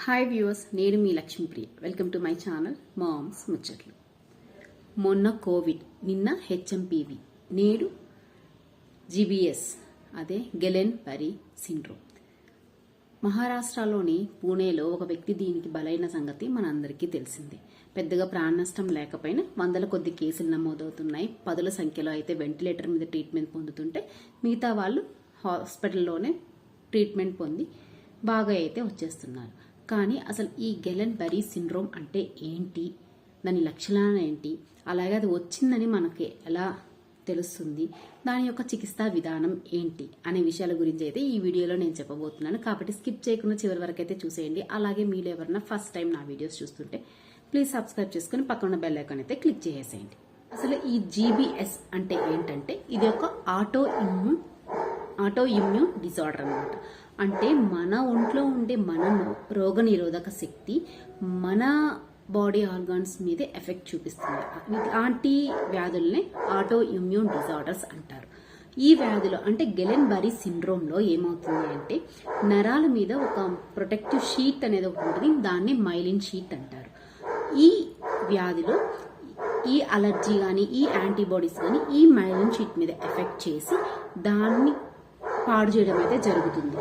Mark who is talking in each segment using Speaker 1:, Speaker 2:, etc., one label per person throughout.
Speaker 1: Hi viewers, నేను మీ Lakshmipriya. Welcome to my channel moms ముచ్చట్లు. మొన్న కోవిడ్, నిన్న హెచ్ఎంపీవి, నేడు జీబీఎస్, అదే గెలెన్ బరీ సిండ్రోమ్. మహారాష్ట్రలోని పూణేలో ఒక వ్యక్తి దీనికి బలైన సంగతి మనందరికీ తెలిసిందే. పెద్దగా ప్రాణ నష్టం లేకపోయినా వందల కొద్ది కేసులు నమోదవుతున్నాయి. పదుల సంఖ్యలో అయితే వెంటిలేటర్ మీద ట్రీట్మెంట్ పొందుతుంటే మిగతా వాళ్ళు హాస్పిటల్లోనే ట్రీట్మెంట్ పొంది బాగా అయితే వచ్చేస్తున్నారు. కానీ అసలు ఈ గెలెన్ బరీ సిండ్రోమ్ అంటే ఏంటి, దాని లక్షణాలు ఏంటి, అలాగే అది వచ్చిందని మనకి ఎలా తెలుస్తుంది, దాని యొక్క చికిత్సా విధానం ఏంటి అనే విషయాల గురించి అయితే ఈ వీడియోలో నేను చెప్పబోతున్నాను. కాబట్టి స్కిప్ చేయకుండా చివరి వరకు అయితే చూసేయండి. అలాగే మీరు ఎవరైనా ఫస్ట్ టైం నా వీడియోస్ చూస్తుంటే ప్లీజ్ సబ్స్క్రైబ్ చేసుకుని పక్కన బెల్ ఐకాన్ అయితే క్లిక్ చేసేయండి. అసలు ఈ జీబీఎస్ అంటే ఏంటంటే ఇది ఒక ఆటో ఇమ్యూన్ డిజార్డర్ అన్నమాట. అంటే మన ఒంట్లో ఉండే మన రోగ నిరోధక శక్తి మన బాడీ ఆర్గాన్స్ మీదే ఎఫెక్ట్ చూపిస్తుంది. ఇలాంటి వ్యాధుల్ని ఆటో ఇమ్యూన్ డిజార్డర్స్ అంటారు. ఈ వ్యాధిలో అంటే గెలెన్ బరీ సిండ్రోమ్లో ఏమవుతుంది అంటే నరాల మీద ఒక ప్రొటెక్టివ్ షీట్ అనేది ఒకటి ఉంటుంది. దాన్ని మైలిన్ షీట్ అంటారు. ఈ వ్యాధిలో ఈ అలర్జీ కానీ ఈ యాంటీబాడీస్ కానీ ఈ మైలిన్ షీట్ మీద ఎఫెక్ట్ చేసి దాన్ని పాడు చేయడం అయితే జరుగుతుంది.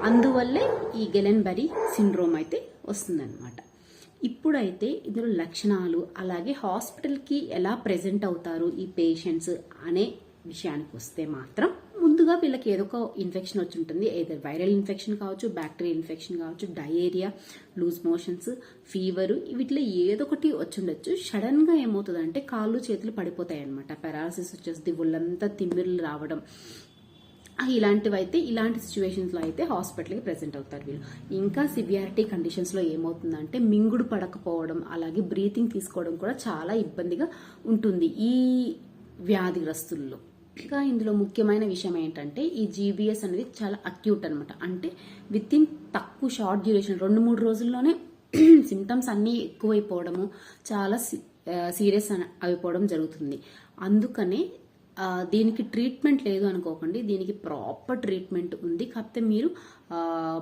Speaker 1: అందువల్లే ఈ గెలెన్ బరీ సిండ్రోమ్ అయితే వస్తుందన్నమాట. ఇప్పుడైతే ఇందులో లక్షణాలు, అలాగే హాస్పిటల్కి ఎలా ప్రెజెంట్ అవుతారు ఈ పేషెంట్స్ అనే విషయానికి వస్తే మాత్రం ముందుగా వీళ్ళకి ఏదో ఒక ఇన్ఫెక్షన్ వచ్చి ఉంటుంది. ఏదో వైరల్ ఇన్ఫెక్షన్ కావచ్చు, బ్యాక్టీరియల్ ఇన్ఫెక్షన్ కావచ్చు, డయేరియా, లూజ్ మోషన్స్, ఫీవర్, వీటిలో ఏదో ఒకటి వచ్చి ఉండొచ్చు. సడన్ గా ఏమవుతుందంటే కాళ్ళు చేతులు పడిపోతాయి అనమాట. పారాలసిస్ వచ్చేస్తుంది, ఒళ్ళంతా తిమ్మిర్లు రావడం, ఇలాంటివి అయితే ఇలాంటి సిచ్యువేషన్స్లో అయితే హాస్పిటల్కి ప్రెజెంట్ అవుతారు వీళ్ళు. ఇంకా సివియారిటీ కండిషన్స్లో ఏమవుతుందంటే మింగుడు పడకపోవడం, అలాగే బ్రీతింగ్ తీసుకోవడం కూడా చాలా ఇబ్బందిగా ఉంటుంది ఈ వ్యాధిగ్రస్తుల్లో. ఇంకా ఇందులో ముఖ్యమైన విషయం ఏంటంటే ఈ జీబీఎస్ అనేది చాలా అక్యూట్ అనమాట. అంటే విత్ ఇన్ తక్కువ షార్ట్ డ్యూరేషన్ 2-3 రోజుల్లోనే సిమ్టమ్స్ అన్నీ ఎక్కువైపోవడము, చాలా సీరియస్ అయిపోవడం జరుగుతుంది. అందుకనే దీనికి ట్రీట్మెంట్ లేదు అనుకోకండి, దీనికి ప్రాపర్ ట్రీట్మెంట్ ఉంది. కాకపోతే మీరు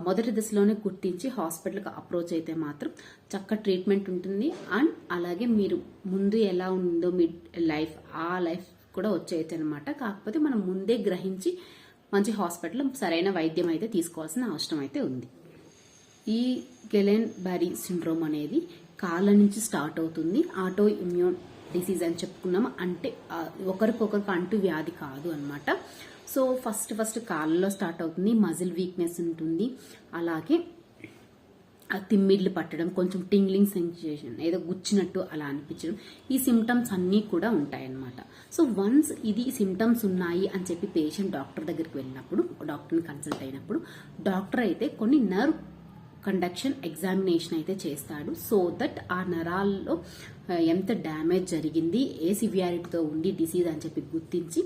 Speaker 1: మొదటి దశలోనే గుర్తించి హాస్పిటల్కి అప్రోచ్ అయితే మాత్రం చక్క ట్రీట్మెంట్ ఉంటుంది. అండ్ అలాగే మీరు ముందు ఎలా ఉందో మీ లైఫ్, ఆ లైఫ్ కూడా వచ్చేయచ్చు అనమాట. కాకపోతే మనం ముందే గ్రహించి మంచి హాస్పిటల్ సరైన వైద్యం అయితే తీసుకోవాల్సిన అవసరం అయితే ఉంది. ఈ గెలెన్ బరీ సిండ్రోమ్ అనేది కాళ్ళ నుంచి స్టార్ట్ అవుతుంది. ఆటో ఇమ్యూన్ డిసీజ్ అని చెప్పుకున్నాము. అంటే ఒకరికొకరికి అంటూ వ్యాధి కాదు అనమాట. సో ఫస్ట్ కాళ్ళలో స్టార్ట్ అవుతుంది. మజిల్ వీక్నెస్ ఉంటుంది, అలాగే తిమ్మిర్లు పట్టడం, కొంచెం టింగ్లింగ్ సెన్సేషన్, ఏదో గుచ్చినట్టు అలా అనిపించడం, ఈ సిమ్టమ్స్ అన్నీ కూడా ఉంటాయన్నమాట. సో వన్స్ ఇది సిమ్టమ్స్ ఉన్నాయి అని చెప్పి పేషెంట్ డాక్టర్ దగ్గరికి వెళ్ళినప్పుడు, డాక్టర్ని కన్సల్ట్ అయినప్పుడు డాక్టర్ అయితే కొన్ని నర్వ్ కండక్షన్ ఎగ్జామినేషన్ అయితే చేస్తాడు. సో దట్ ఆ నరాల్లో ఎంత డ్యామేజ్ జరిగింది, ఏ సివియారిటీతో ఉంది డిసీజ్ అని చెప్పి గుర్తించి,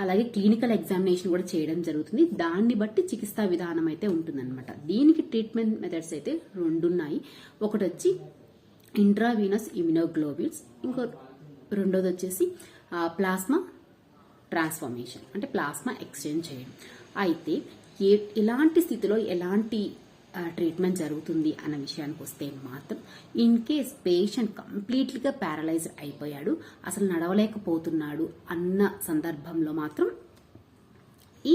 Speaker 1: అలాగే క్లినికల్ ఎగ్జామినేషన్ కూడా చేయడం జరుగుతుంది. దాన్ని బట్టి చికిత్సా విధానం అయితే ఉంటుందన్నమాట. దీనికి ట్రీట్మెంట్ మెథడ్స్ అయితే 2 ఉన్నాయి. ఒకటి వచ్చి ఇంట్రావీనస్ ఇమ్యునోగ్లోబుల్స్, ఇంకో రెండోది వచ్చేసి ప్లాస్మా ట్రాన్స్ఫర్మేషన్, అంటే ప్లాస్మా ఎక్స్చేంజ్ చేయడం. అయితే ఇలాంటి స్థితిలో ఎలాంటి ట్రీట్మెంట్ జరుగుతుంది అన్న విషయానికి వస్తే మాత్రం ఇన్ కేస్ పేషెంట్ కంప్లీట్లీగా ప్యారలైజ్డ్ అయిపోయాడు, అసలు నడవలేకపోతున్నాడు అన్న సందర్భంలో మాత్రం ఈ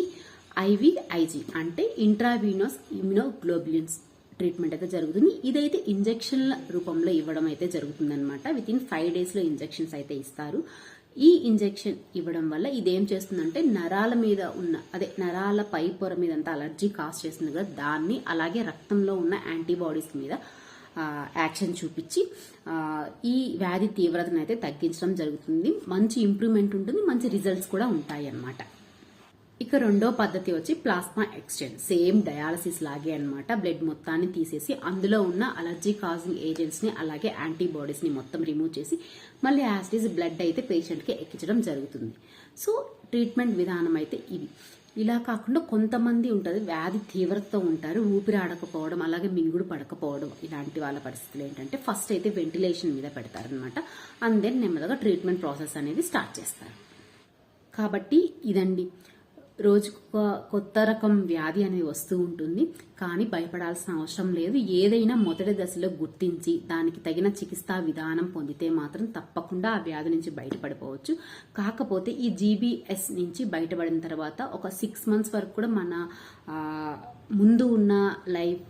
Speaker 1: ఐవిఐజి అంటే ఇంట్రావీనస్ ఇమ్యునోగ్లోబులిన్స్ ట్రీట్మెంట్ అయితే జరుగుతుంది. ఇదైతే ఇంజెక్షన్ల రూపంలో ఇవ్వడం అయితే జరుగుతుంది అనమాట. విత్ ఇన్ 5 days ఇంజెక్షన్స్ అయితే ఇస్తారు. ఈ ఇంజెక్షన్ ఇవ్వడం వల్ల ఇదేం చేస్తుందంటే నరాల మీద ఉన్న, అదే నరాల పై పొర మీద అంతా అలర్జీ కాజ్ చేస్తుంది కదా, దాన్ని అలాగే రక్తంలో ఉన్న యాంటీబాడీస్ మీద యాక్షన్ చూపించి ఈ వ్యాధి తీవ్రతను అయితే తగ్గించడం జరుగుతుంది. మంచి ఇంప్రూవ్మెంట్ ఉంటుంది, మంచి రిజల్ట్స్ కూడా ఉంటాయి అన్నమాట. ఇక రెండో పద్ధతి వచ్చి ప్లాస్మా ఎక్స్చేంజ్. సేమ్ డయాలసిస్ లాగే అనమాట. బ్లడ్ మొత్తాన్ని తీసేసి అందులో ఉన్న అలర్జీ కాజింగ్ ఏజెంట్స్ ని అలాగే యాంటీబాడీస్ ని మొత్తం రిమూవ్ చేసి మళ్ళీ యాసిడ్ బ్లడ్ అయితే పేషెంట్ కి ఎక్కించడం జరుగుతుంది. సో ట్రీట్మెంట్ విధానం అయితే ఇది. ఇలా కాకుండా కొంతమంది ఉంటుంది, వ్యాధి తీవ్రతతో ఉంటారు, ఊపిరి ఆడకపోవడం, అలాగే మింగుడు పడకపోవడం, ఇలాంటి వాళ్ళ పరిస్థితులు ఏంటంటే ఫస్ట్ అయితే వెంటిలేషన్ మీద పెడతారనమాట. అండ్ దెన్ నెమ్మదిగా ట్రీట్మెంట్ ప్రాసెస్ అనేది స్టార్ట్ చేస్తారు. కాబట్టి ఇదండి రోజుకు ఒక కొత్త రకం వ్యాధి అనేది వస్తూ ఉంటుంది. కానీ భయపడాల్సిన అవసరం లేదు. ఏదైనా మొదటి దశలో గుర్తించి దానికి తగిన చికిత్సా విధానం పొందితే మాత్రం తప్పకుండా ఆ వ్యాధి నుంచి బయటపడిపోవచ్చు. కాకపోతే ఈ జీబీఎస్ నుంచి బయటపడిన తర్వాత ఒక 6 months వరకు కూడా మన ముందు ఉన్న లైఫ్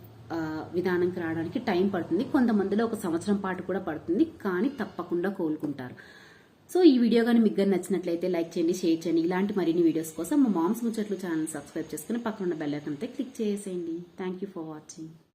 Speaker 1: విధానంకి రావడానికి టైం పడుతుంది. కొంతమందిలో 1 సంవత్సరం పాటు కూడా పడుతుంది, కానీ తప్పకుండా కోలుకుంటారు. సో ఈ వీడియో కానీ మీకు కానీ నచ్చినట్లయితే లైక్ చేయండి, షేర్ చేయండి. ఇలాంటి మరిన్ని వీడియోస్ కోసం మా మామ్స్ ముచ్చట్లు ఛానల్ సబ్స్క్రైబ్ చేసుకుని పక్కన ఉన్న బెల్ ఐకాన్ అయితే క్లిక్ చేసేయండి. Thank you for watching.